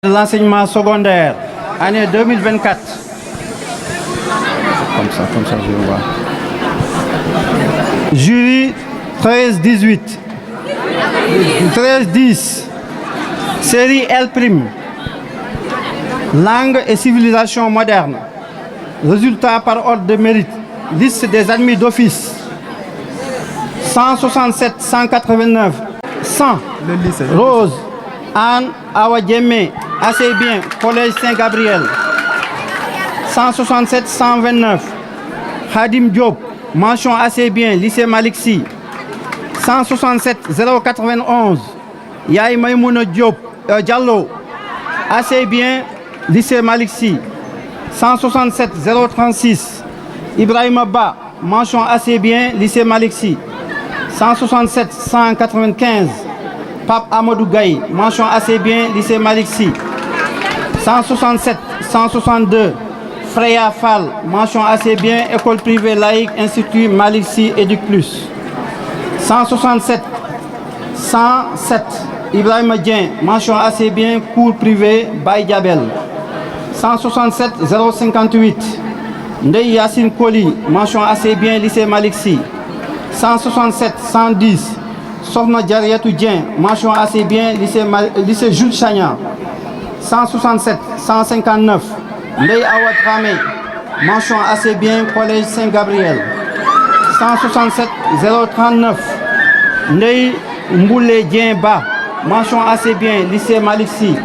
de l'enseignement secondaire, année 2024. Comme ça, je vois. Jury 13-18. 13-10. Série L'. Langue et civilisation moderne. Résultat par ordre de mérite. Liste des admis d'office. 167, 189. 100. Rose, Anne, Awa Djemé, assez bien, Collège Saint-Gabriel. 167, 129. Khadim Diop, mention assez bien, lycée Maliksi. 167, 091. Yaï Maïmouna Diop, Diallo, assez bien, lycée Maliksi. 167, 036. Ibrahima Ba, mention assez bien, lycée Maliksi. 167, 195. Pape Amadou Gaye, mention assez bien, lycée Maliksi. 167, 162. Freya Fall, mention assez bien, école privée laïque, institut Maliksi Éduc Plus. 167, 107. Ibrahima Dien, mention assez bien, cours privé Baye Diabel. 167, 058. Ndeye Yassine Koli, mention assez bien, lycée Maliksi. 167, 110. Sokhna Diariatou Dien, mention assez bien, lycée Jules Chagnan. 167, 159. Ndeye Awa Dramé, mention assez bien, collège Saint-Gabriel. 167, 039. Ndeye Mboulé Dien Ba, mention assez bien, lycée Maliksi.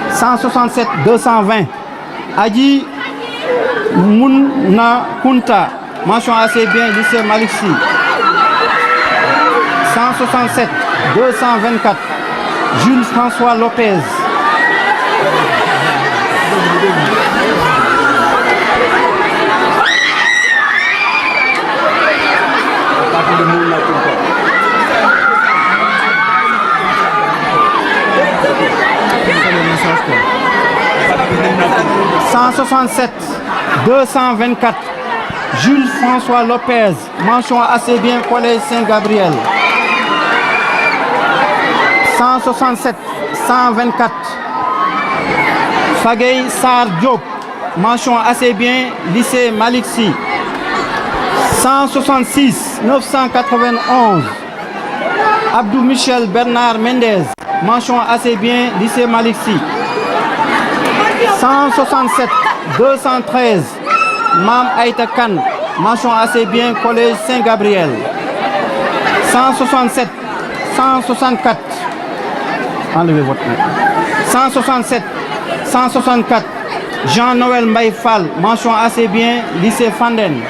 167, 220. Adji Mouna Kunta, mention assez bien, lycée Maliksi. 167, 224. Jules François Lopez. « 167, 224. Jules François Lopez, mention assez bien, collège Saint-Gabriel. 167, 124. Fagey Sar Diop, mention assez bien, lycée Maliksi. 166, 991. Abdou Michel Bernard Mendez, mention assez bien, lycée Maliksi. 167, 213. Mam Aïta Khan, mention assez bien, collège Saint-Gabriel. 167, 164. Enlevez votre main. 167, 164. Jean-Noël Mbaye Fall, mention assez bien, lycée Fanden.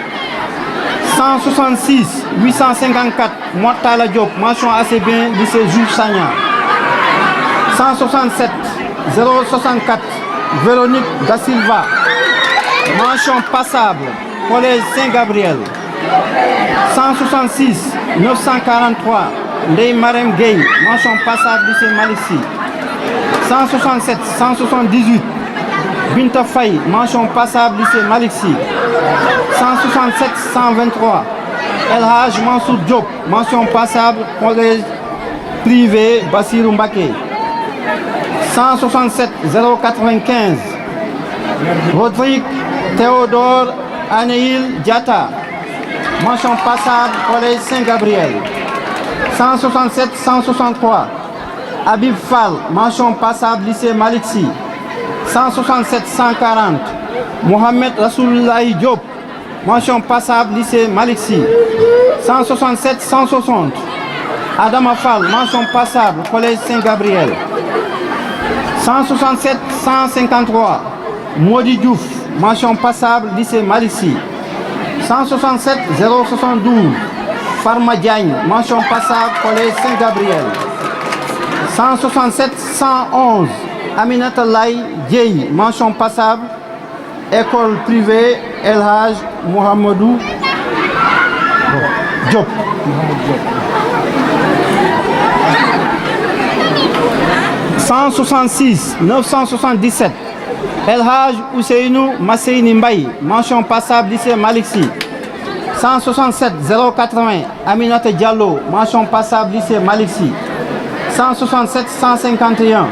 166, 854. Mortala Diop, mention assez bien, lycée Jules Chagnan. 167, 064. Véronique Da Silva, mention passable, collège Saint-Gabriel. 166, 943. Ndeye Marem Gueye, mention passable, lycée Maliksi. 167, 178. Binta Faye, mention passable, lycée Maliksi. 167, 123. El Hadj Mansour Diop, mention passable, collège privé Bassirou Mbacké. 167, 095. Rodrigue Théodore Anéil Diata, mention passable, collège Saint-Gabriel. 167, 163. Habib Fall, mention passable, lycée Maliksi. 167, 140. Mohamed Rassoulaye Diop, mention passable, lycée Maliksi. 167, 160. Adama Fall, mention passable, collège Saint-Gabriel. 167, 153. Modi Diouf, mention passable, lycée Maliksi. 167, 072. Farma Diagne, mention passable, collège Saint-Gabriel. 167, 111. Aminata Lay Dieye, mention passable, école privée El Hadj Mohamedou Diop. 166, 977. El Hadj Ousseynou Masseini Mbaye, mention passable, lycée Maliksi. 167, 080. Aminata Diallo, mention passable, lycée Maliksi. 167 151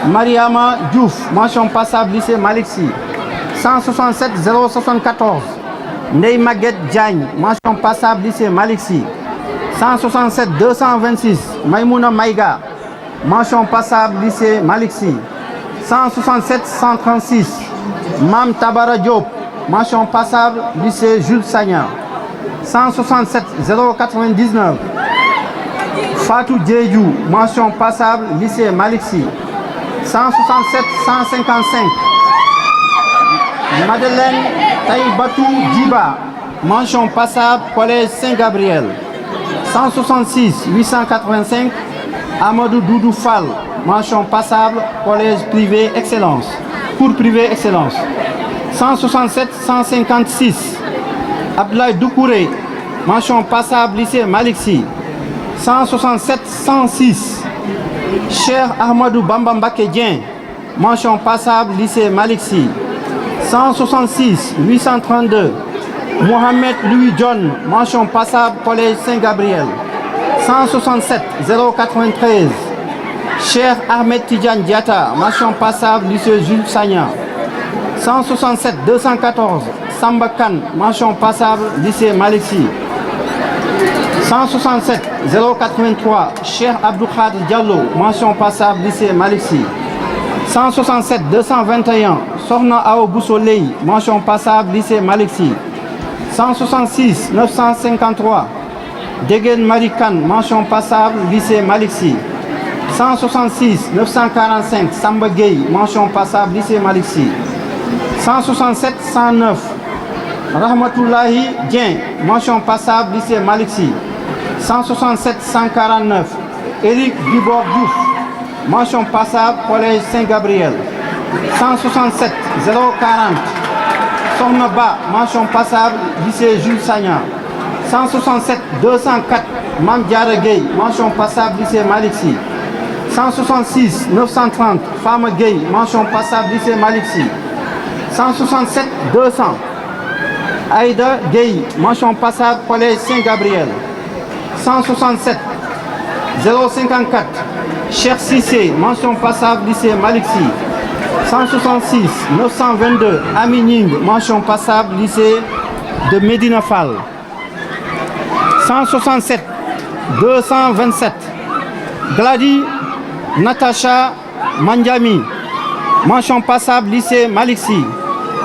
Mariama Diouf, mention passable, lycée Malick Sy. 167 074. Ndeye Maguette Diagne, mention passable, lycée Malick Sy. 167 226. Maïmouna Maïga, mention passable, lycée Malick Sy. 167 136. Mam Tabara Diop, mention passable, lycée Jules Sagna. 167 099. Fatou Diédiou, mention passable, lycée Malick Sy. 167 155. Madeleine Taïbatou Diba, mention passable, collège Saint-Gabriel. 166 885. Amadou Doudou Fall, mention passable, collège privé excellence, cours privé excellence. 167 156. Abdoulaye Doucouré, mention passable, lycée Malick Sy. 167 106. Cheikh Ahmadou Bamba Mbacké Dieng, mention passable, lycée Malick Sy. 166 832. Mohamed Louis John, mention passable, collège Saint-Gabriel. 167 093. Cheikh Ahmed Tidiane Diatta, mention passable, lycée Jules Sagna. 167 214. Samba Kane, mention passable, lycée Malick Sy. 167 083. Cheikh Abdou Khadir Diallo, mention passable, lycée Malick Sy. 167 221. Sokhna Awa Bousso Leye, mention passable, lycée Malick Sy. 166 953. Degen Marie Kane, mention passable, lycée Malick Sy. 166 945. Samba Gueye, mention passable, lycée Malick Sy. 167 109. Rahmatoulahi Dieng, mention passable, lycée Malick Sy. 167 149. Éric Dibor Diouf, mention passable, collège Saint-Gabriel. 167 040. Sokhna Ba, mention passable, lycée Jules Sagna. 167 204. Mame Diarra Gueye, mention passable, lycée Malick Sy. 166 930. Fama Gueye, mention passable, lycée Malick Sy. 167 200. Aïda Gueye, mention passable, collège Saint-Gabriel. 167 054. Cheikh Cissé, mention passable, lycée Malick Sy. 166 922. Ami Ning, mention passable, lycée de Médina Fall. 167 227. Glady Natacha Mandiami, mention passable, lycée Malick Sy.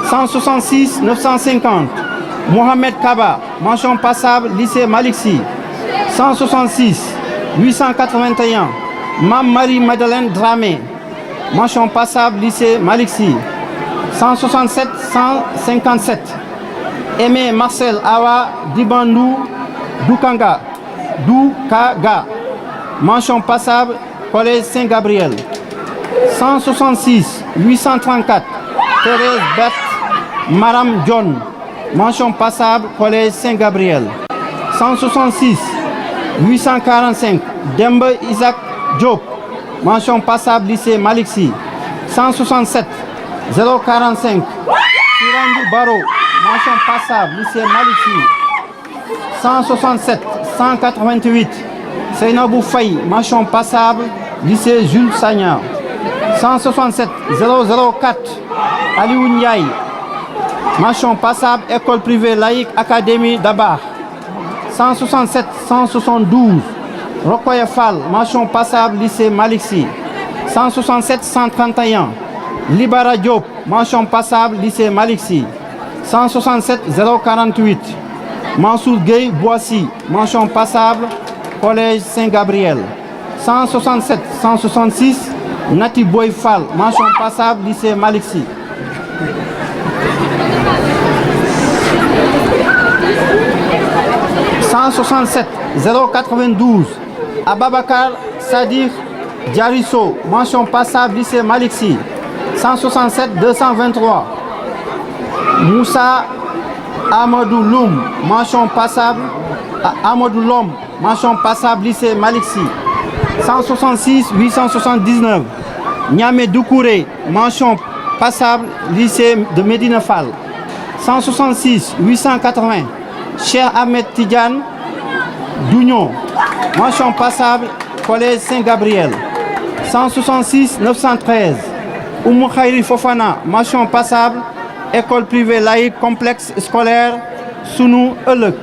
166 950. Mohamed Kaba, mention passable, lycée Malick Sy. 166 881. Mame Marie-Madeleine Dramé, mention passable, lycée Malick Sy. 167 157. Aimé Marcel Awa Dibandou Doukaga, mention passable, collège Saint-Gabriel. 166 834. Thérèse Berthe Maram John, mention passable, collège Saint-Gabriel. 166 845. Demba Isaac Diop, mention passable, lycée Malick Sy. 167 045. Sirandou Baro, mention passable, lycée Malick Sy. 167 188. Seynabou Faye, mention passable, lycée Jules Sagna. 167 004. Aliou Ndiaye, mention passable, école privée laïque Académie Dabar. 167 172. Rokoya Fall, mention passable, lycée Malick Sy. 167 131. Libara Diop, mention passable, lycée Malick Sy. 167 048. Mansour Gueye Boissy, mention passable, collège Saint-Gabriel. 167 166. Nati Boy Fall, mention passable, lycée Malick Sy. 167 092. Ababakar Sadir Diarisso, mention passable, lycée Malick Sy. 167 223. Moussa Amadou Loum, mention passable, Amadou Lom, mention passable, lycée Malick Sy. 166 879. Niamé Doucouré, mention passable, lycée de Médina Fall. 166 880. Cheikh Ahmed Tidiane Dougnon, mention passable, collège Saint-Gabriel. 166 913 Oumou Khairi Fofana, mention passable, école privée laïque complexe scolaire Sunu Euleuk.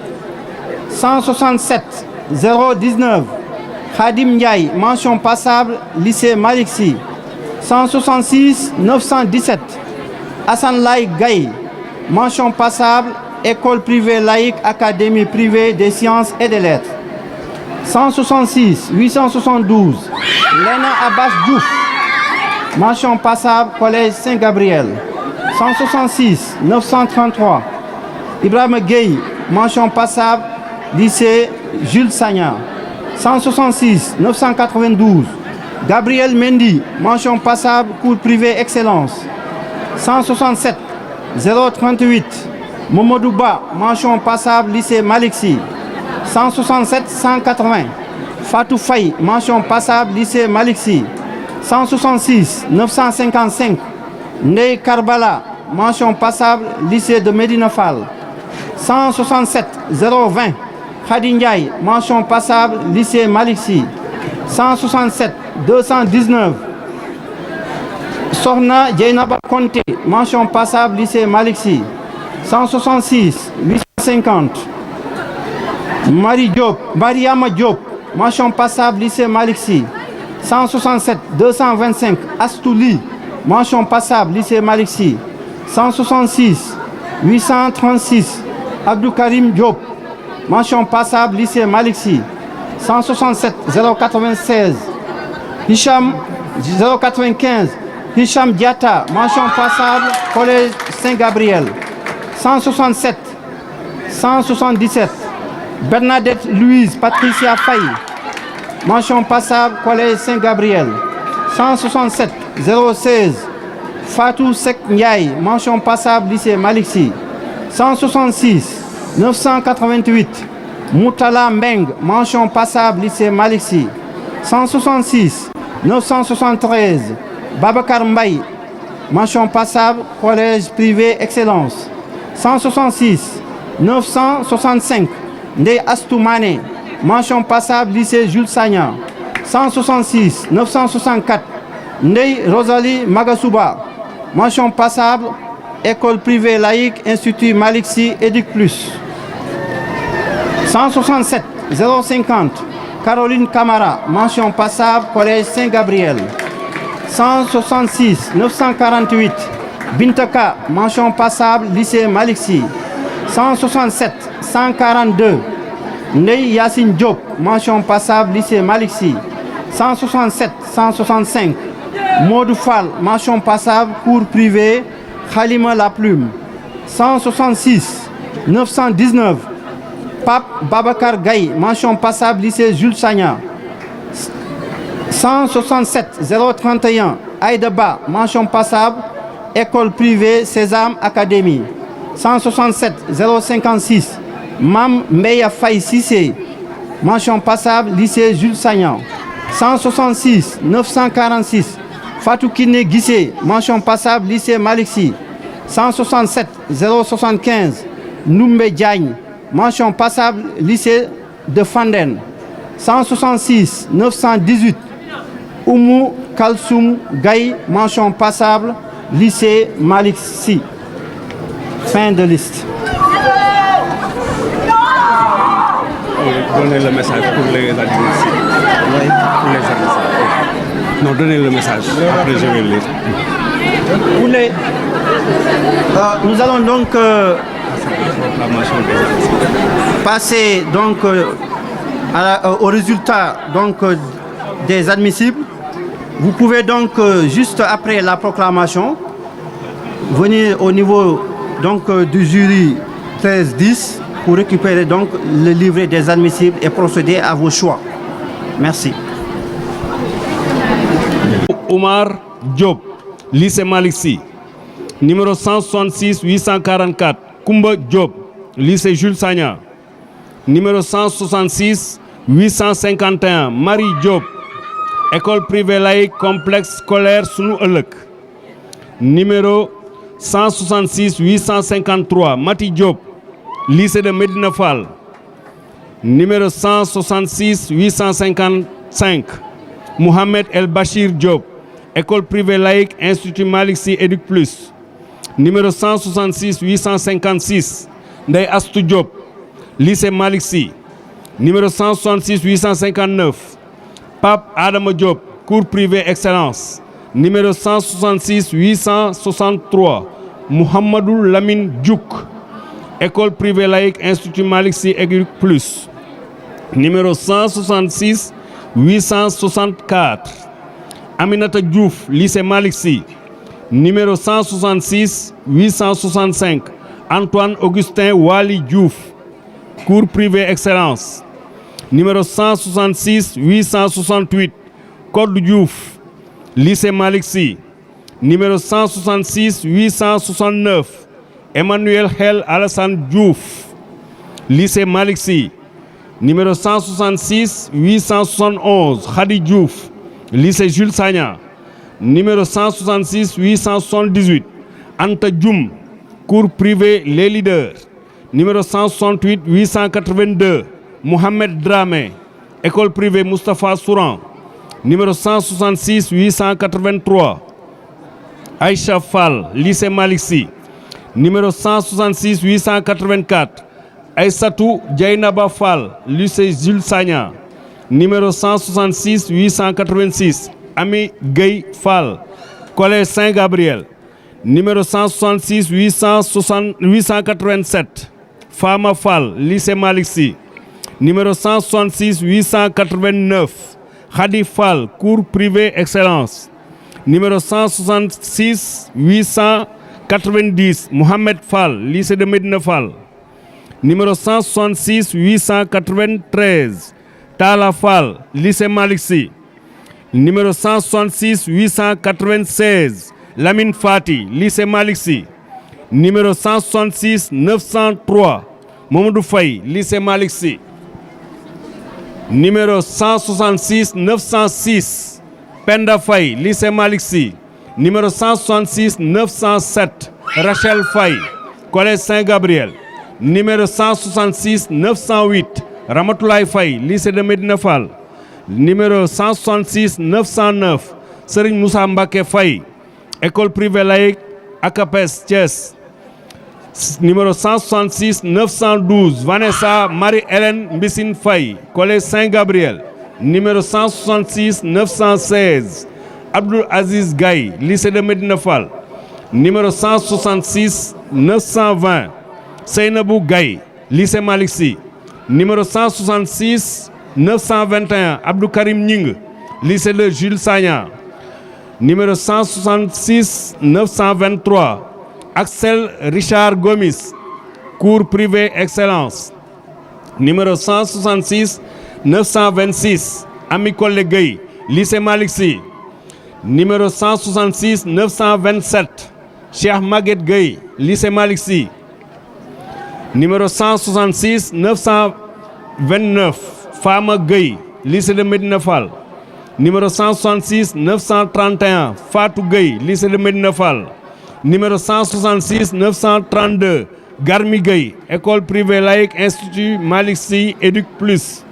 167 019 Khadim Ndiaye, mention passable, lycée Malick Sy. 166 917 Hassan Laye Gaye, mention passable, école privée laïque académie privée des sciences et des lettres. 166 872 Lena Abbas Diouf, mention passable, collège Saint-Gabriel. 166 933 Ibrahima Gueye, mention passable, lycée Jules Sagna. 166 992 Gabriel Mendy, mention passable, cours privé excellence. 167 038 Momodou Ba, mention passable, lycée Malick Sy. 167 180 Fatou Faye, mention passable, lycée Malick Sy. 166 955 Ndeye Karbala, mention passable, lycée de Médina Fall. 167 020 Khady Ndiaye, mention passable, lycée Malick Sy. 167 219 Sokhna Dieynaba Konté, mention passable, lycée Malick Sy. 166 850 Mariama Diop, mention passable, lycée Malick Sy. 167 225 Astouli, mention passable, lycée Malick Sy. 166 836 Abdou Karim Diop, mention passable, lycée Malick Sy. 167 096 Hicham 095 Hicham Diatta, mention passable, collège Saint-Gabriel. 167 177 Bernadette Louise Patricia Faye, mention passable, collège Saint-Gabriel. 167 016 Fatou Sek Ndiaye, mention passable, lycée Malick Sy. 166 988 Moutala Mbeng, mention passable, lycée Malick Sy. 166 973 Babacar Mbaye, mention passable, collège privé excellence. 166 965 Ndeye Astou Mané, mention passable, lycée Jules Sagna. 166 964 Ndeye Rosalie Magasouba, mention passable, école privée laïque Institut Malick Sy Éduc Plus. 167 050 Caroline Camara, mention passable, collège Saint-Gabriel. 166 948 Bintaka, mention passable, lycée Malick Sy. 167 142 Ndeye Yassine Diop, mention passable, lycée Malick Sy. 167 165 Modou Fall, mention passable, cours privé Khalima La Plume. 166 919 Pape Babacar Gaye, mention passable, lycée Jules Sagna. 167 031 Aïda Ba, mention passable, école privée Sésame Académie. 167 056 Mam Meya Faye Cissé, mention passable, lycée Jules Sagna. 166 946 Fatou Kiné Guissé, mention passable, lycée Malick Sy. 167 075 Noumbe Diagne, mention passable, lycée de Fandène. 166 918 Oumou Kalsoum Gaye, mention passable, lycée Malick Sy. Fin de liste. Donnez le message pour les administrés. Oui. Pour les administrés. Non, donnez le message. Après, je vais le lire. Pour les, nous allons donc passer donc, au résultat donc, des admissibles. Vous pouvez donc, juste après la proclamation, venir au niveau donc, du jury 13-10 pour récupérer donc, le livret des admissibles et procéder à vos choix. Merci. Omar Diop, lycée Malick Sy. Numéro 166 844 Koumba Diop, lycée Jules Sagna. Numéro 166 851 Marie Diop, école privée laïque complexe scolaire Sunu Euleuk. Numéro 166 853 Mati Diop, lycée de Médina Fall. Numéro 166 855 Mohamed El Bachir Diop, École privée laïque, Institut Malick Sy Éduc Plus. Numéro 166 856, Ndeye Astou Diop, Lycée Malick Sy. Numéro 166 859, Pape Adama Diop, Cours privé Excellence. Numéro 166 863, Mouhamadou Lamine Diouk, École privée laïque, Institut Malick Sy Éduc Plus. Numéro 166 864, Aminata Diouf, Lycée Malick Sy. Numéro 166 865, Antoine Augustin Wali Diouf, Cours privé Excellence. Numéro 166 868, Code Diouf, Lycée Malick Sy. Numéro 166 869, Emmanuel Hel Alassane Diouf, Lycée Malick Sy. Numéro 166 871, Khady Diouf, Lycée Jules Sagna. Numéro 166 878, Anta Dioum, Cours privé Les Leaders. Numéro 168 882, Mohamed Dramé, École privée Moustapha Souran. Numéro 166 883, Aïcha Fall, Lycée Malick Sy. Numéro 166 884, Aïssatou Djainaba Fall, Lycée Jules Sagna. Numéro 166 886, Ami Gueye Fall, Collège Saint-Gabriel. Numéro 166 887, Fama Fall, Lycée Malick Sy. Numéro 166 889, Khady Fall, Cours privé Excellence. Numéro 166 890, Mohamed Fall, Lycée de Médina Fall. Numéro 166 893, Tala Fall, Lycée Malick Sy. Numéro 166 896, Lamine Fati, Lycée Malick Sy. Numéro 166 903, Mamadou Faye, Lycée Malick Sy. Numéro 166 906, Penda Faye, Lycée Malick Sy. Numéro 166 907, Rachel Faye, Collège Saint-Gabriel. Numéro 166 908, Ramatoulaye Faye, Lycée de Médina Fall. Numéro 166 909, Serigne Moussa Mbacké Faye, École privée laïque Akapes Thiès. Numéro 166 912, Vanessa Marie-Hélène Mbissine Faye, Collège Saint-Gabriel. Numéro 166 916, Abdoul Aziz Gaye, Lycée de Médina Fall. Numéro 166 920, Seynabou Gaye, Lycée Malick Sy. Numéro 166 921, Abdou Karim Ning, Lycée de Jules Sagna. Numéro 166 923, Axel Richard Gomis, Cours privé Excellence. Numéro 166 926, Ami Collé Gueye, Lycée Malick Sy. Numéro 166 927, Cheikh Maguette Gueye, Lycée Malick Sy. Numéro 166 929, Fama Gueye, Lycée de Médina Fall. Numéro 166 931, Fatou Gueye, Lycée de Médina Fall. Numéro 166 932, Garmi Gueye, École privée laïque, Institut Malick Sy Éduc Plus.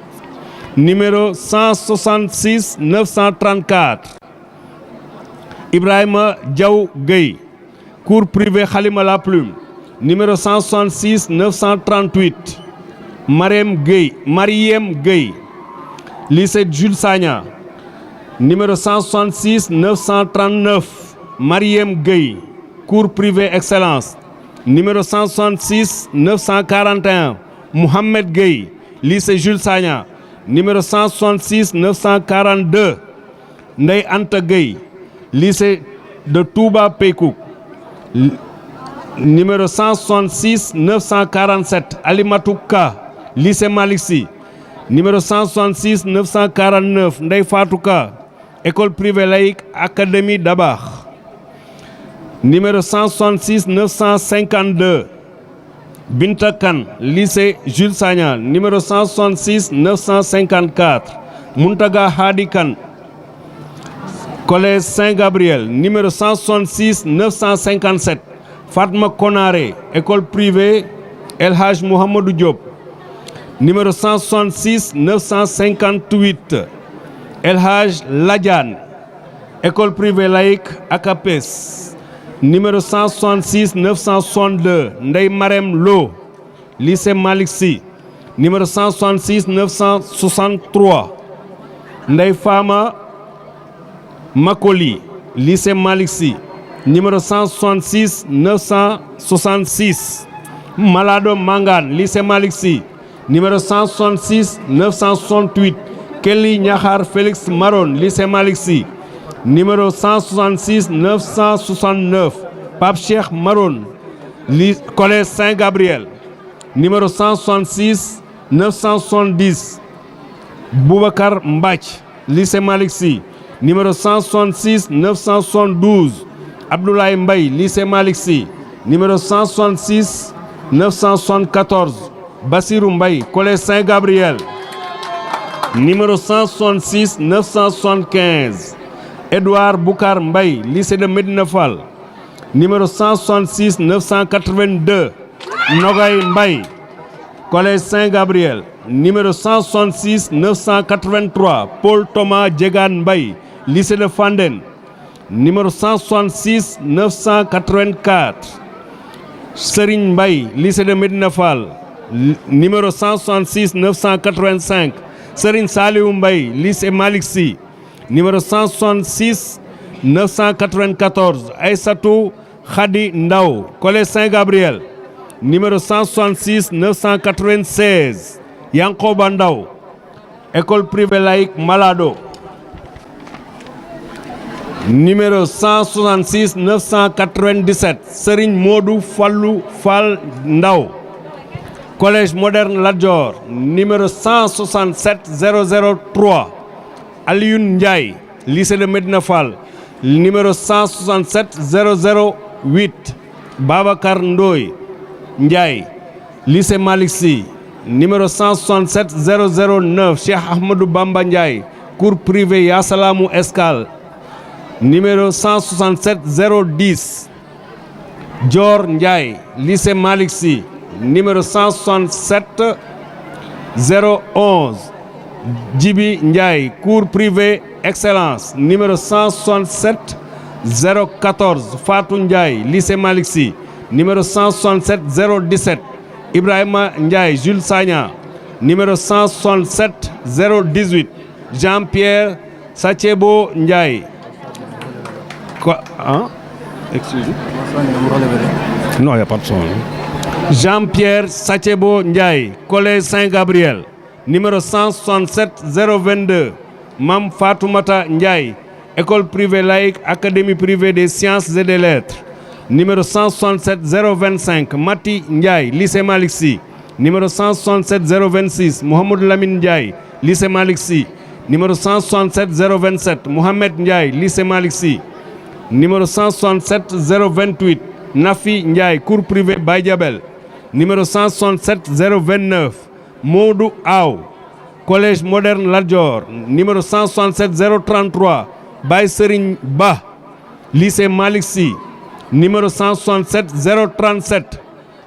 Numéro 166 934, Ibrahima Diaw Gueye, Cours privé Khalima La Plume. Numéro 166 938, Mariem Gueye, Lycée Jules Sagna. Numéro 166 939, Mariem Gueye, Cours privé Excellence. Numéro 166 941, Mohamed Gueye, Lycée Jules Sagna. Numéro 166 942, Ndeye Anta Gueye, Lycée de Touba Pekouk. Numéro 166 947, Alimatou Ka, Lycée Malick Sy. Numéro 166 949, Ndeye Fatou Ka, École privée laïque Académie Dabakh. Numéro 166 952, Binta Kane, Lycée Jules Sagna. Numéro 166 954, Muntaga Hadi Kane, Collège Saint-Gabriel. Numéro 166 957, Fatma Konaré, École privée El Hadj Mouhamadou Diop. Numéro 166 958, El Hadj Ladiane, école privée laïque ACAPES, numéro 166 962, Ndeye Marème Lo, lycée Malick Sy, numéro 166 963, Ndeye Fama Makoli, lycée Malick Sy, numéro 166 966, Malado Mangane, lycée Malick Sy, numéro 166 968, Kelly Niakhar Félix Maron, lycée Malick Sy, numéro 166 969, Pape Cheikh Maron, collège Saint-Gabriel, numéro 166 970, Boubacar Mbach, lycée Malick Sy, numéro 166 972, Abdoulaye Mbaye, lycée Malick Sy, numéro 166 974, Bassirou Mbaye, collège Saint-Gabriel, numéro 166 975, Edouard Boukar Mbaye, lycée de Medina Fall, numéro 166 982, Nogay Mbaye, collège Saint-Gabriel, numéro 166 983, Paul Thomas Djegan Mbaye, lycée de Fandène, numéro 166 984, Serigne Mbaye, lycée de Medina Fall, numéro 166 985, Serigne Saliou Mbaye, lycée Malick Sy, numéro 166 994, Aïssatou Khady Ndaw, collège Saint-Gabriel, numéro 166 996, Yankoba Ndaw, école privée laïque Malado, numéro 166 997, Serigne Modou Fallou Fall Ndaw, collège moderne Lat Dior, numéro 167 003, Alioune Ndiaye, lycée de Medina Fall, numéro 167 008, Babacar Ndoye Ndiaye, lycée Malick Sy, numéro 167 009, Cheikh Ahmadou Bamba Ndiaye, cours privé Yassalamou Escale, numéro 167 010, Dior Ndiaye, lycée Malick Sy, numéro 167 011, Djibi Ndiaye, cours privé Excellence, numéro 167 014, Fatou Ndiaye, lycée Malick Sy, numéro 167 017, Ibrahima Ndiaye, Jules Sagna, numéro 167 018, Jean-Pierre Sachebo Ndiaye. Quoi? Hein? Excusez. Non, il n'y a pas de son. Jean-Pierre Sachebo Ndiaye, collège Saint-Gabriel, numéro 167 022, Mam Fatoumata Ndiaye, école privée laïque, académie privée des sciences et des lettres, numéro 167 025, Mati Ndiaye, lycée Malick Sy, numéro 167 026, Mohamed Lamine Ndiaye, lycée Malick Sy, numéro 167 027, Mohamed Ndiaye, lycée Malick Sy, numéro 167 028, Nafi Ndiaye, cours privé Baye Diabel, numéro 167 029, Modou Aw, collège moderne Lat Dior, numéro 167 033, Baye Serigne Ba, lycée Malick Sy, numéro 167 037,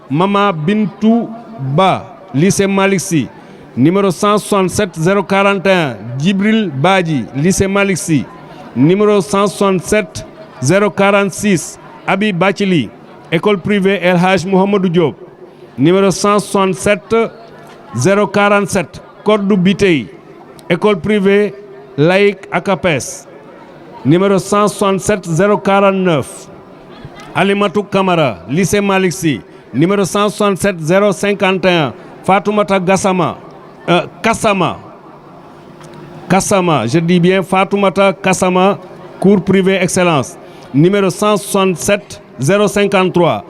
Mama Bintou Ba, lycée Malick Sy, numéro 167 041, Djibril Badji, lycée Malick Sy, numéro 167 046, Abi Bachili, école privée El Hadj Mouhamadou Diop, numéro 167 047, Kodou Bitey, école privée laïque ACAPES, numéro 167 049, Alimatou Kamara, lycée Malick Sy, numéro 167 051, Fatoumata Kassama, je dis bien Fatoumata Kassama, cours privé Excellence, numéro 167 053,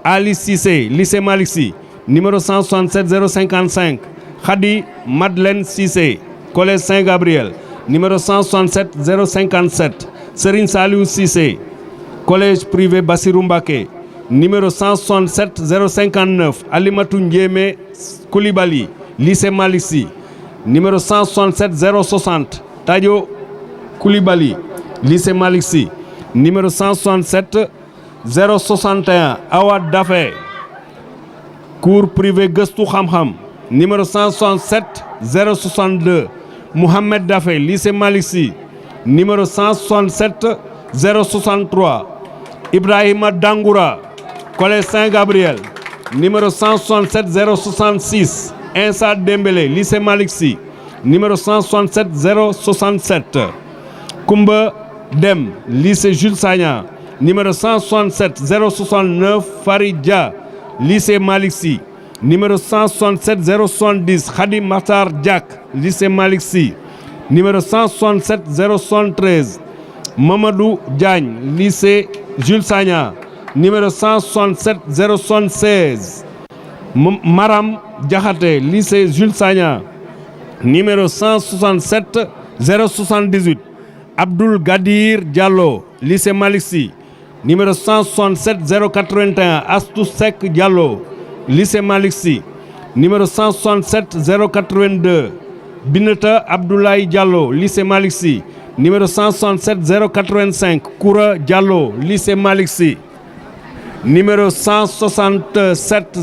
Ali Cissé, lycée Malick Sy, numéro 167 055, Khady Madeleine Cissé, collège Saint-Gabriel, numéro 167 057, Serigne Saliou Cissé, collège privé Bassirou Mbacké, numéro 167 059, Alimatou Ndiémé Koulibaly, lycée Malick Sy, numéro 167 060, Tadio Koulibaly, lycée Malick Sy, numéro 167 061, Awa Dafé, cours privé Gëstu Xam-Xam, numéro 167 062, Mohamed Dafé, lycée Malick Sy, numéro 167 063. Ibrahima Dangoura, collège Saint-Gabriel, numéro 167 066. Insa Dembélé, lycée Malick Sy, numéro 167 067. Koumba Dem, lycée Jules Sagna, numéro 167 069. Faridja, lycée Malick Sy, numéro 167 070. Khadim Matar Diak, lycée Malick Sy, numéro 167 073. Mamadou Diagne, lycée Jules Sagna, numéro 167 076. Maram Diakhaté, lycée Jules Sagna, numéro 167 078. Abdoul Gadir Diallo, lycée Malick Sy, numéro 167 081. Astou Sek Diallo, lycée Malick Sy, numéro 167 082. Bineta Abdoulaye Diallo, lycée Malick Sy, numéro 167 085. Koura Diallo, lycée Malick Sy, numéro 167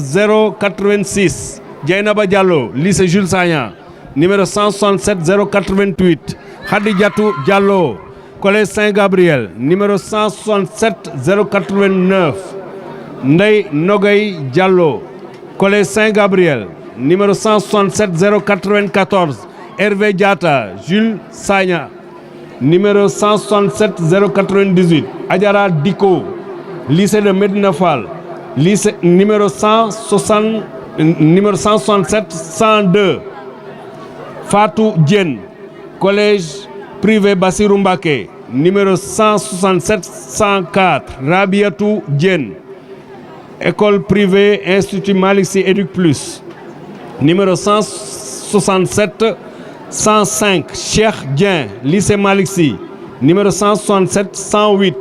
086. Dieynaba Diallo, lycée Jules Sagna, numéro 167 088. Khadijatou Diallo, collège Saint-Gabriel, numéro 167 089. Ndeye Nogay Diallo, collège Saint-Gabriel, numéro 167 094. Hervé Diatta, Jules Sagna, numéro 167 098. Adjara Diko, lycée de Medina Fall, lycée numéro 167 102. Fatou Diène, collège privé Bassirou Mbacké, numéro 167 104. Rabiatou Diène, école privée Institut Malick Sy Éduc Plus, numéro 167 105. Cheikh Dieng, lycée Malick Sy, numéro 167 108.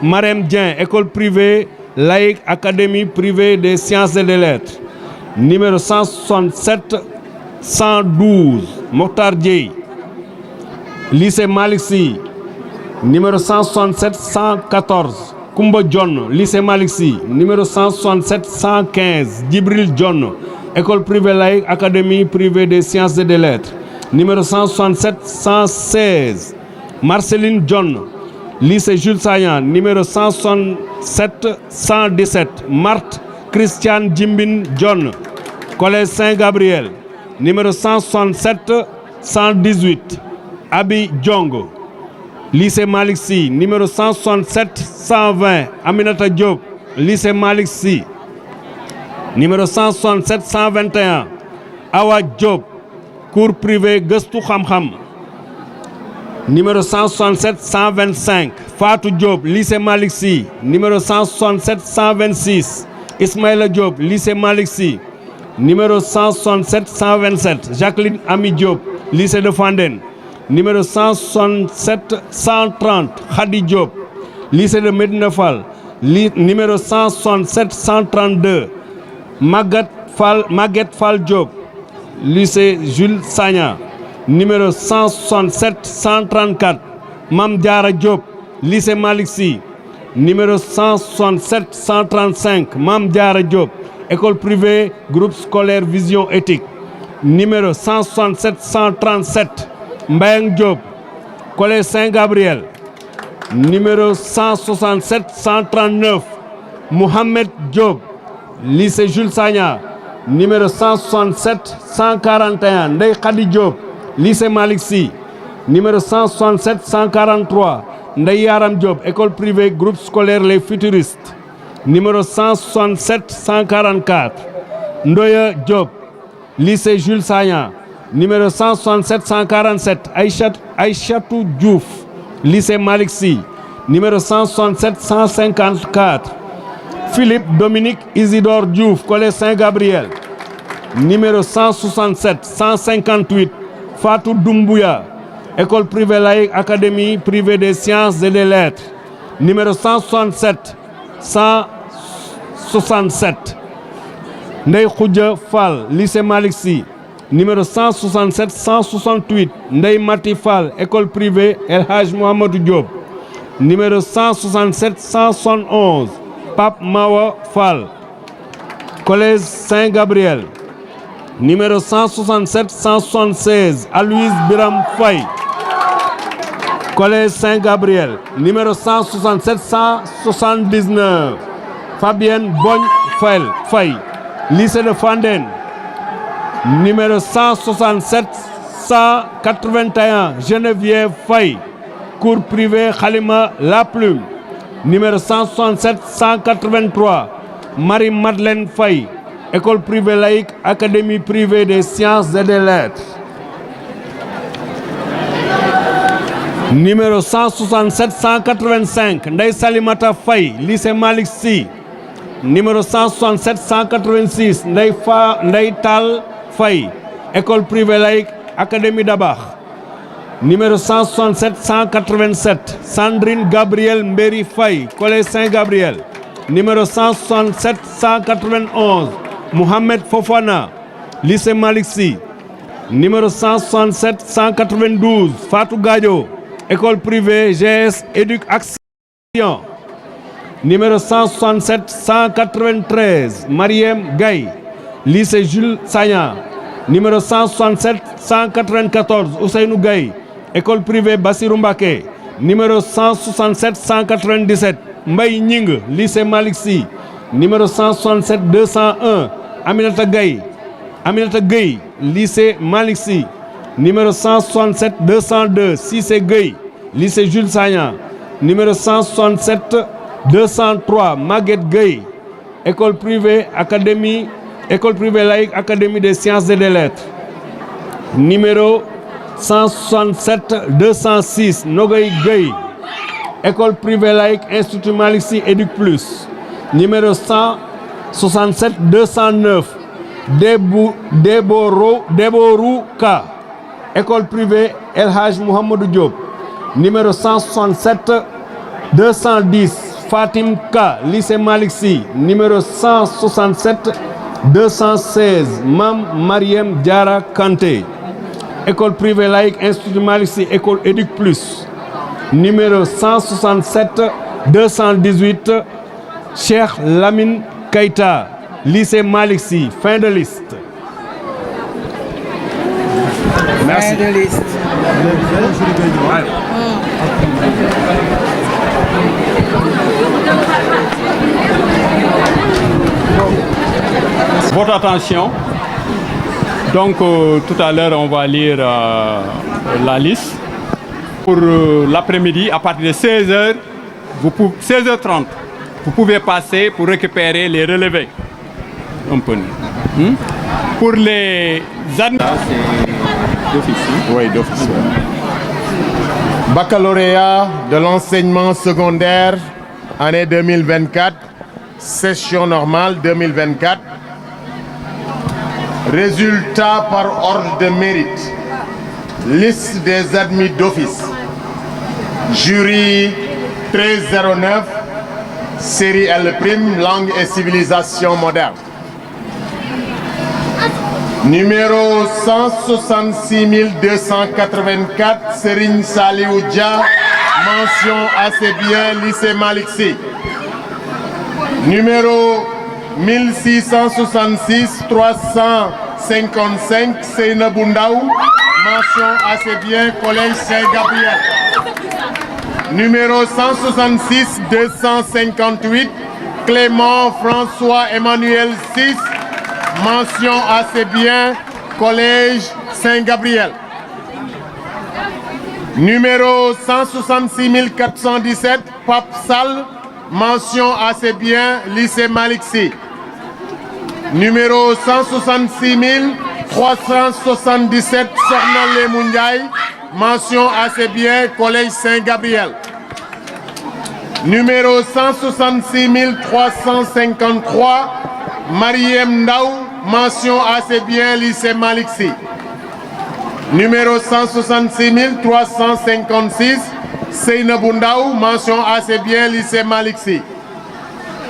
Marem Dieng, école privée laïque Académie privée des sciences et des lettres, numéro 167 112. Mokhtar Dieye, lycée Malick Sy, numéro 167 114. Koumba John, lycée Malick Sy, numéro 167 115. Djibril John, école privée laïque Académie privée des sciences et des lettres, numéro 167 116. Marceline John, lycée Jules Sagna, numéro 167 117. Marthe Christiane Djimbin John, collège Saint-Gabriel, numéro 167 118. Abi Diongo, lycée Malick Sy, numéro 167 120. Aminata Diop, lycée Malick Sy, numéro 167 121. Awa Diop, cours privé Gëstu Xam-Xam, numéro 167 125. Fatou Diop, lycée Malick Sy, numéro 167 126. Ismaïla Diop, lycée Malick Sy, numéro 167 127. Jacqueline Ami Diop, lycée de Fandène, numéro 167 130. Khady Diop, lycée de Medina Fall, numéro 167 132. Maguette Fall Diop, lycée Jules Sagna, numéro 167 134. Mame Diarra Diop, lycée Malick Sy, numéro 167 135. Mame Diarra Diop, école privée groupe scolaire Vision Éthique, numéro 167 137. Mbayang Diop, collège Saint-Gabriel, numéro 167 139. Mohamed Diop, lycée Jules Sagna, numéro 167 141. Ndeye Khady Diop, lycée Malick Sy, numéro 167 143. Ndeye Yaram Diop, école privée groupe scolaire Les Futuristes, numéro 167 144. Ndoya Diop, lycée Jules Sagna, numéro 167 147. Aïchatou Diouf, lycée Malick Sy, numéro 167 154. Philippe Dominique Isidore Diouf, collège Saint-Gabriel, numéro 167 158. Fatou Doumbouya, école privée laïque Académie privée des sciences et des lettres, numéro 167 167. Ndeye Khoudia Fall, lycée Malick Sy, numéro 167 168. Ndeye Mati Fall, école privée El Hadj Mohamadou Diop, numéro 167 171. Pape Mawa Fall, collège Saint-Gabriel, numéro 167 176 Aloïse Biram Faye, collège Saint-Gabriel, numéro 167 179 Fabienne Bogne Faye, lycée de Fandène, numéro 167 181 Geneviève Faye, cours privé Khalima La Plume, numéro 167 183 Marie-Madeleine Faye, école privée laïque Académie privée des sciences et des lettres, numéro 167 185 Ndeye Salimata Faye, lycée Malick Sy, numéro 167 186 Ndeye Tal Faye, école privée laïque Académie Dabakh, numéro 167 187 Sandrine Gabriel Mbéri Faye, collège Saint-Gabriel, numéro 167 191 Mohamed Fofana, lycée Malick Sy, numéro 167 192 Fatou Gadio, école privée GS Éduc Action, numéro 167 193 Mariem Gaye, lycée Jules Sagna, numéro 167 194 Ousseynou Gaye, école privée Bassirou Mbacké, numéro 167 197 Mbaye Nying, lycée Malick Sy, numéro 167 201 Aminata Gueye, lycée Malick Sy, numéro 167 202 Cissé Gueye, lycée Jules Sagna, numéro 167 203 Maguette Gueye, école privée laïque Académie des sciences et des lettres, numéro 167 206 Nogoy Gueye, école privée laïque Institut Malick Sy Éduc Plus, numéro 167 209 Déborou Ka, école privée El Hadj Mouhamadou Diop, numéro 167 210 Fatim Ka, lycée Malick Sy, numéro 167 216 Mam Mariem Diara Kanté, école privée laïque Institut Malick Sy école Éduc Plus, numéro 167 218 Cheikh Lamine Keita, lycée Malick Sy. Fin de liste. Merci. Fin de liste. Votre attention. Donc tout à l'heure on va lire la liste. Pour l'après-midi à partir de 16h, 16h30, vous pouvez passer pour récupérer les relevés. Un peu. Pour les admis. Oui, d'office. Baccalauréat de l'enseignement secondaire, année 2024, session normale 2024. Résultat par ordre de mérite. Liste des admis d'office. Jury 1309, série L', langue et civilisation moderne. Numéro 166 284, Serigne Saliou Dia, mention assez bien, lycée Malick Sy. Numéro 1666 355, Seynabou Ndaw, mention assez bien, collège Saint-Gabriel. Numéro 166 258, Clément François Emmanuel 6, mention assez bien, collège Saint-Gabriel. Numéro 166 417, Pape Sall, mention assez bien, lycée Malick Sy. Numéro 166 377, Sokhna Lémou Ndiaye, mention assez bien, collège Saint-Gabriel. Numéro 166 353, Mariem Ndaw, mention assez bien, lycée Malick Sy. Numéro 166 356, Seynabou Ndaw, mention assez bien, lycée Malick Sy.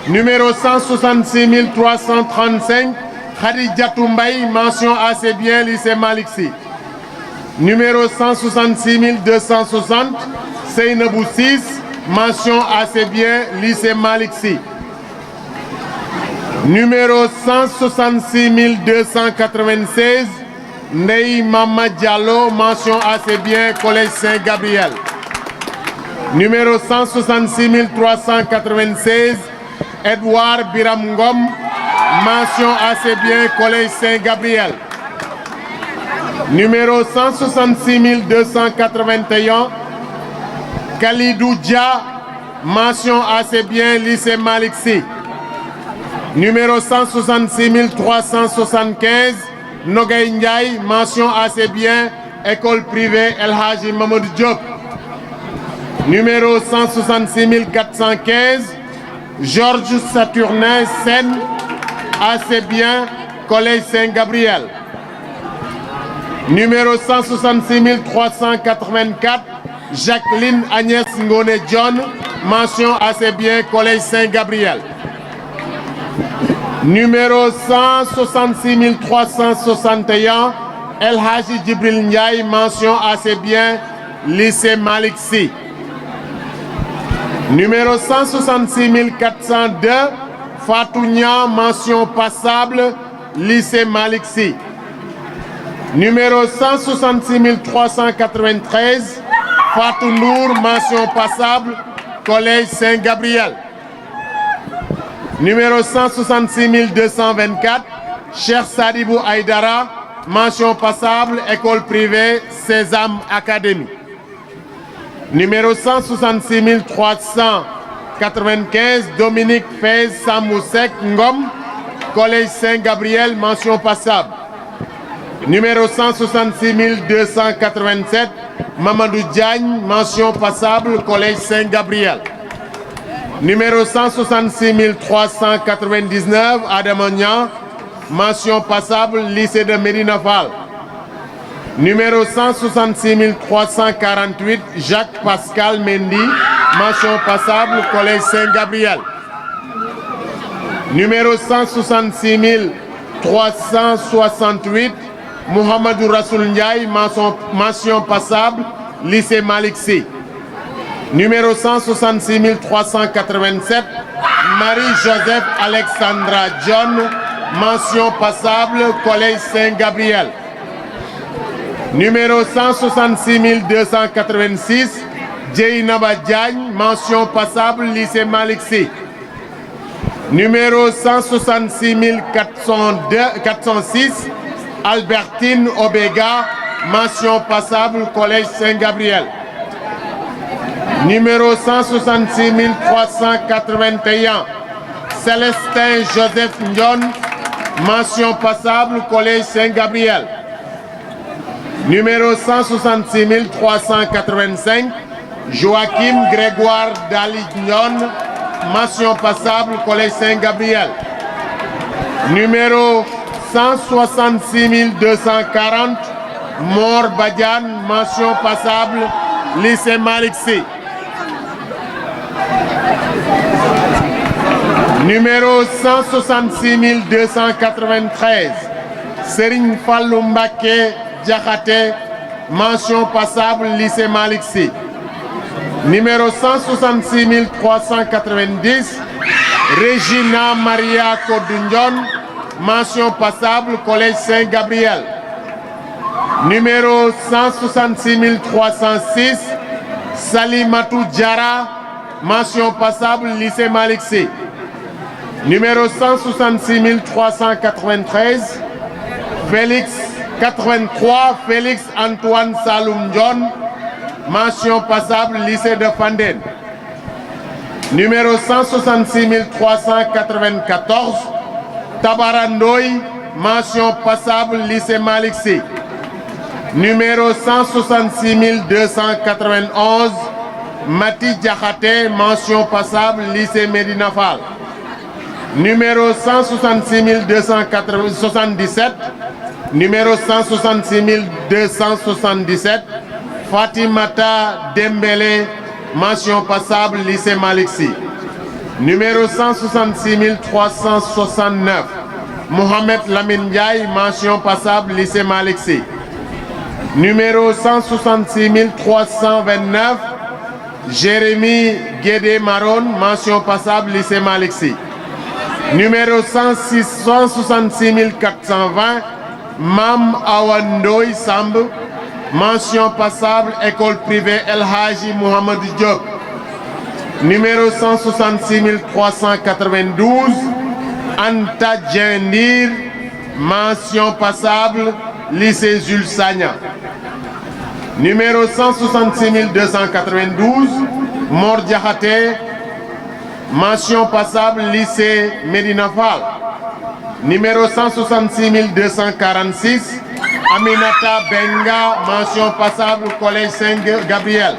Numéro 166 335, Khadijatou Mbaye, mention assez bien, lycée Malick Sy. Numéro 166 260, Seynabou 6, mention assez bien, lycée Malick Sy. Numéro 166 296, Ndei Mama Diallo, mention assez bien, Collège Saint-Gabriel. Numéro 166 396, Edouard Biramngom, mention assez bien, Collège Saint-Gabriel. Numéro 166 281, Khalidou Dia, mention assez bien, lycée Malick Sy. Numéro 166 375, Nogay Ndiaye, mention assez bien, école privée El Hadji Mamadou Diop. Numéro 166 415, Georges Saturnin Sen, assez bien, Collège Saint-Gabriel. Numéro 166 384, Jacqueline Agnès Ngone John, mention assez bien, Collège Saint-Gabriel. Numéro 166 361, El Hadji Djibril Ndiaye, mention assez bien, lycée Malick Sy. Numéro 166 402, Fatou Niang, mention passable, lycée Malick Sy. Numéro 166 393, Fatou Nour, mention passable, Collège Saint-Gabriel. Numéro 166 224, Cheikh Sadibou Aïdara, mention passable, école privée Sésame Académie. Numéro 166 395, Dominique Fez Samoussek Ngom, Collège Saint-Gabriel, mention passable. Numéro 166 287, Mamadou Diagne, mention passable, Collège Saint-Gabriel. Numéro 166 399, Adamagnan, mention passable, lycée de Médina Fall. Numéro 166 348, Jacques Pascal Mendy, mention passable, Collège Saint-Gabriel. Numéro 166 368, Mohamedou Rassoul Ndiaye, mention passable, lycée Malick Sy. Numéro 166 387, Marie-Joseph Alexandra John, mention passable, Collège Saint-Gabriel. Numéro 166 286, Djeynaba Diagne, mention passable, lycée Malick Sy. Numéro 166 406, Albertine Obega, mention passable, Collège Saint-Gabriel. Numéro 166 381, Célestin Joseph Ndion, mention passable, Collège Saint-Gabriel. Numéro 166 385, Joachim Grégoire Dalignon, mention passable, Collège Saint-Gabriel. Numéro 166 240, Mor Badiane, mention passable, lycée Malick Sy. Numéro 166 293, Serigne Fallou Mbacké Diakhaté, mention passable, lycée Malick Sy. Numéro 166 390, Regina Maria Kodundion, mention passable, Collège Saint-Gabriel. Numéro 166 306, Salimatou Diara, mention passable, lycée Malick Sy. Numéro 166 393, Félix Antoine Saloum John, mention passable, lycée de Fandène. Numéro 166 394, Tabarandoy, mention passable, lycée Malick Sy. Numéro 166 291, Mati Diakhaté, mention passable, lycée Médina Fall. Numéro 166 277, numéro 166 277, Fatimata Dembélé, mention passable, lycée Malick Sy. Numéro 166 369, Mohamed Lamine Ndiaye, mention passable, lycée Malick Sy. Numéro 166 329, Jérémy Guédé Maron, mention passable, lycée Malick Sy. Numéro 166 420, Mam Awandoy Samb, mention passable, école privée El Haji Mohamed Diop. Numéro 166 392, Anta Djendir, mention passable, lycée Jules Sagna. Numéro 166 292, Mor Diakhaté, mention passable, lycée Medina Fall. Numéro 166 246, Aminata Benga, mention passable, collège Saint-Gabriel.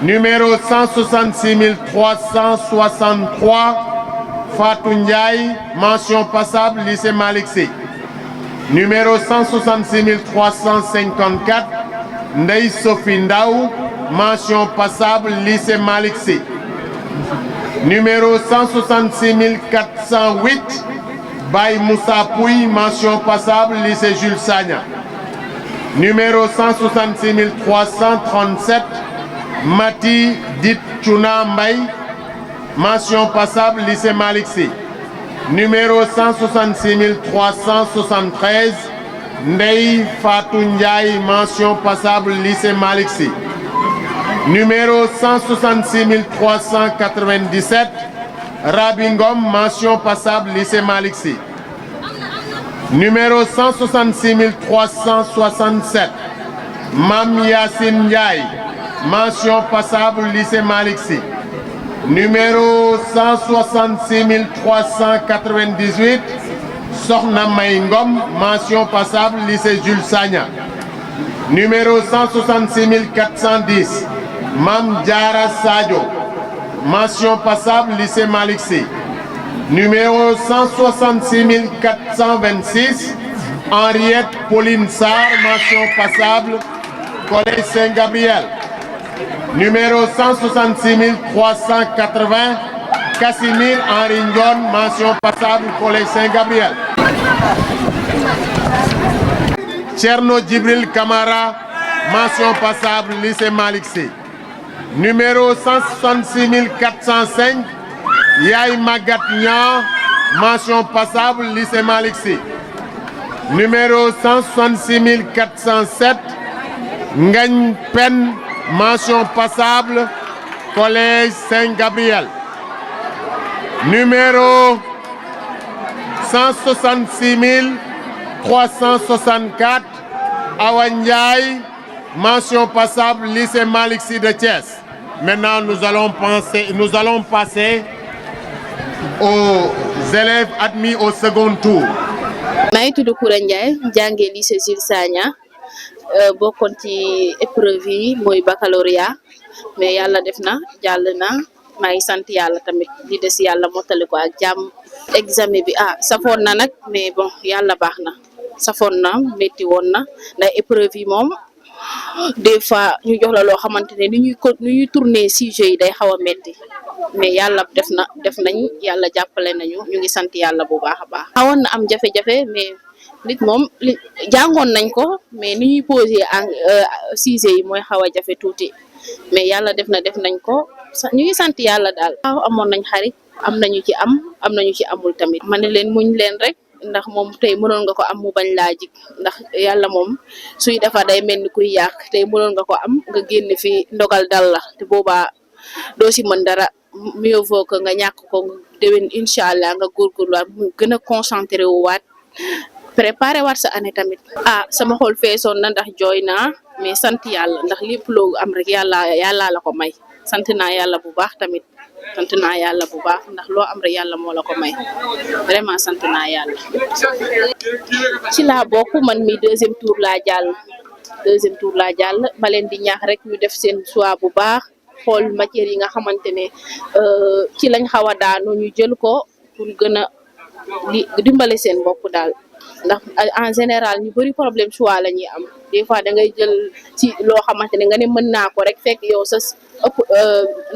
Numéro 166 363, Fatou Ndiaye, mention passable, lycée Malick Sy. Numéro 166 354, Ndeye Sophie Ndaw, mention passable, lycée Malick Sy. Numéro 166 408, Baye Moussa Pouy, mention passable, lycée Jules Sagna. Numéro 166 337, Mati Dit Tchouna Mbaye, mention passable, lycée Malick Sy. Numéro 166 373, Ndeye Fatou Ndiaye, mention passable, lycée Malick Sy. Numéro 166 397, Rabingom, mention passable, lycée Malick Sy. Numéro 166 367, Mam Yassine Ndiaye, mention passable, lycée Malick Sy. Numéro 166 398, Sokhna May Ngom, mention passable, lycée Jules Sagna. Numéro 166 410, Mam Diara Sadio, mention passable, lycée Malick Sy. Numéro 166 426, Henriette Pauline Sarr, mention passable, collège Saint-Gabriel. Numéro 166 380, Cassimir Henri Ndion, mention passable, collège Saint-Gabriel. Tcherno Djibril Kamara, mention passable, lycée Malick Sy. Numéro 166 405, Yaay Magat Niang, mention passable, lycée Malick Sy. Numéro 166 407, Ngagne Pen, mention passable, collège Saint-Gabriel. Numéro 166 364, Awa Ndiaye, mention passable, lycée Malick Sy de Thiès. Maintenant, nous allons passer aux élèves admis au second tour. maa ngi tudd Koura Ndiaye jàngee lycée Jules Sagna bokkoon ci épreuve yi mooy baccalauréat mais yàlla def na jàll na maa ngi sant yàlla tamit di des yàlla mottali ko ak jàmm. examen bi safoon na nag mais bon yàlla baax na safoon na métti woon na ndax épreuve yi moom des fois ñu jox la loo xamante ne ni ñuy tourner sujet yi day xaw a métti mais yàlla def nañ yàlla jàppale nañu ñu ngi sant yàlla bu baax a baax. xawoon na am jafe-jafe mais nit moom jàngoon nañ ko mais ni ñuy poser sujet yi mooy xaw a jafe tuuti mais yàlla def nañ ko ñu ngi sant yàlla daal. waaw amoon nañ xarit am nañu ci am nañu ci amul tamit. ma ne leen muñ leen rek ndax moom tey mënoon nga ko am mu bañ laa jig ndax yàlla moom suy defar day mel ni kuy yàq tey mënoon nga ko am nga génn fi ndogal dal la te boobaa doo si mën dara mieux vaut que nga ñàkk ko déwén incha allah nga góorgóorluwaat mu gën a concentré wu waat préparé waat sa année tamit. sama xol feesoon na ndax jooy naa mais sant yàlla ndax lépp loo am rek yàlla la ko may sant naa yàlla bu baax tamit. sant naa yàlla bu baax ndax loo am rek yàlla moo la ko may vraiment sant naa yàlla. ci laa bokk man mi deuxième tour laa jàll ma leen di ñaax rek ñu def seen choix bu baax xool matière yi nga xamante ne ci lañ xaw a daanu ñu jël ko pour gën a dimbale seen bopp daal ndax en général ñu bëri problème choix la ñuy am des fois da ngay jël ci loo xamante ne nga ne mën naa ko rek fekk yow sa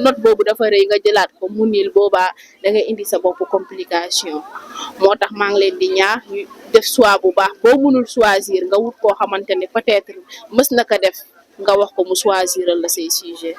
note boobu dafa rëy nga jëlaat ko mu niil boobaa da ngay indi sa bopp complication moo tax maa ngi leen di ñaax ñu def choix bu baax boo mënul choisir nga wut koo xamante ne peut-être mës na ko def nga wax ko mu choisiral la say sujet